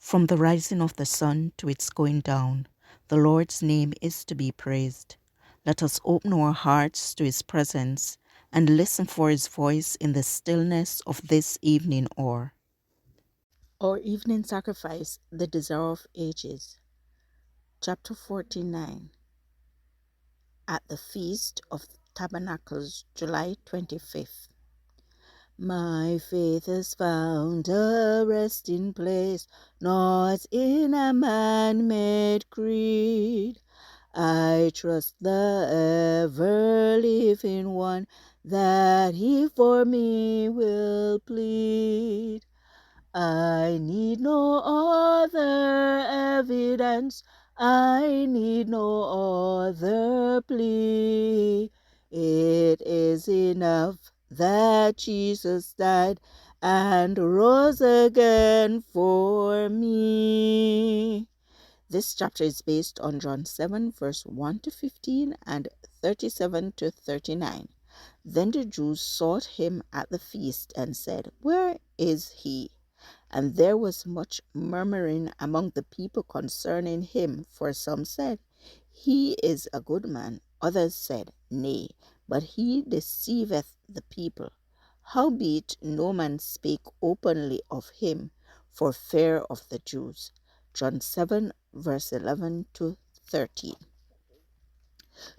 From the rising of the sun to its going down, the Lord's name is to be praised. Let us open our hearts to his presence and listen for his voice in the stillness of this evening hour. Our evening sacrifice, the desire of ages. Chapter 49. At the Feast of Tabernacles, July 25th. My faith has found a resting place, not in a man-made creed. I trust the ever-living one, that he for me will plead. I need no other evidence, I need no other plea. It is enough that Jesus died and rose again for me. This chapter is based on John 7, verse 1 to 15 and 37 to 39. Then the Jews sought him at the feast and said, "Where is he?" And there was much murmuring among the people concerning him, for some said, "He is a good man." Others said, "Nay, but he deceiveth the people." Howbeit no man spake openly of him for fear of the Jews. John 7, verse 11 to 13.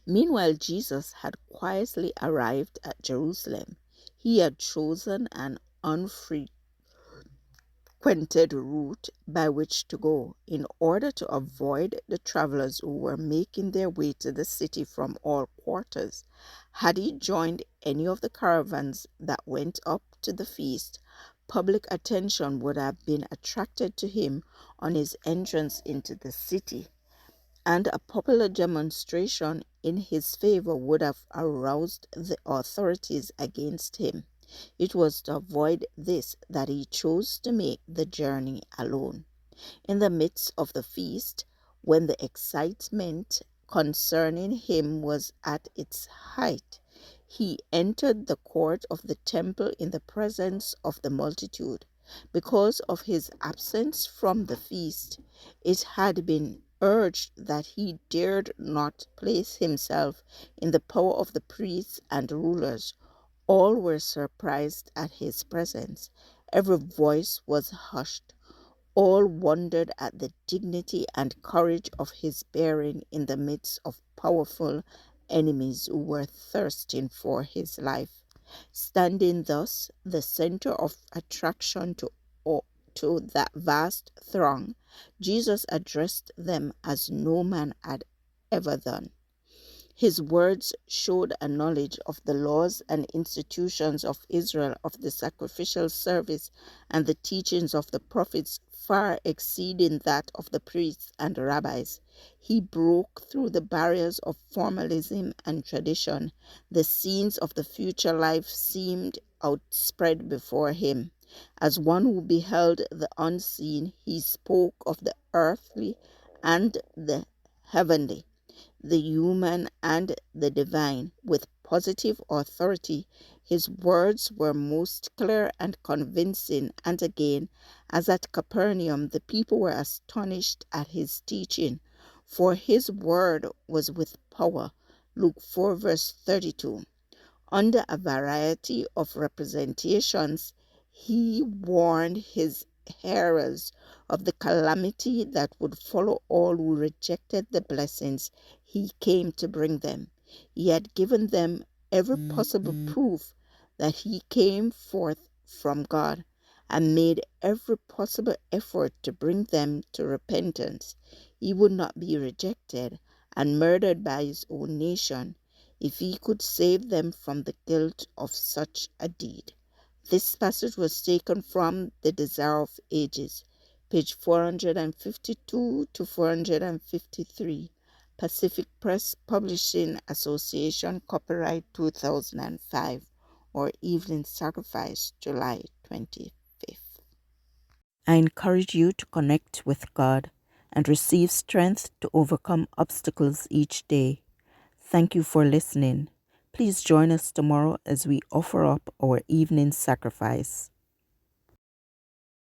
Meanwhile, Jesus had quietly arrived at Jerusalem. He had chosen an unfrequented route by which to go, in order to avoid the travelers who were making their way to the city from all quarters. Had he joined any of the caravans that went up to the feast, public attention would have been attracted to him on his entrance into the city, and a popular demonstration in his favor would have aroused the authorities against him. It was to avoid this that he chose to make the journey alone. In the midst of the feast, when the excitement concerning him was at its height, he entered the court of the temple in the presence of the multitude. Because of his absence from the feast, it had been urged that he dared not place himself in the power of the priests and rulers. All were surprised at his presence. Every voice was hushed. All wondered at the dignity and courage of his bearing in the midst of powerful enemies who were thirsting for his life. Standing thus, the center of attraction to that vast throng, Jesus addressed them as no man had ever done. His words showed a knowledge of the laws and institutions of Israel, of the sacrificial service and the teachings of the prophets, far exceeding that of the priests and rabbis. He broke through the barriers of formalism and tradition. The scenes of the future life seemed outspread before him. As one who beheld the unseen, he spoke of the earthly and the heavenly, the human and the divine, with positive authority. His words were most clear and convincing, and again, as at Capernaum, the people were astonished at his teaching, for his word was with power. Luke 4, verse 32. Under a variety of representations, he warned his hearers of the calamity that would follow all who rejected the blessings he came to bring them. He had given them every possible proof that he came forth from God, and made every possible effort to bring them to repentance. He would not be rejected and murdered by his own nation if he could save them from the guilt of such a deed. This passage was taken from The Desire of Ages, page 452 to 453, Pacific Press Publishing Association, copyright 2005, or Evening Sacrifice, July 25th. I encourage you to connect with God and receive strength to overcome obstacles each day. Thank you for listening. Please join us tomorrow as we offer up our evening sacrifice.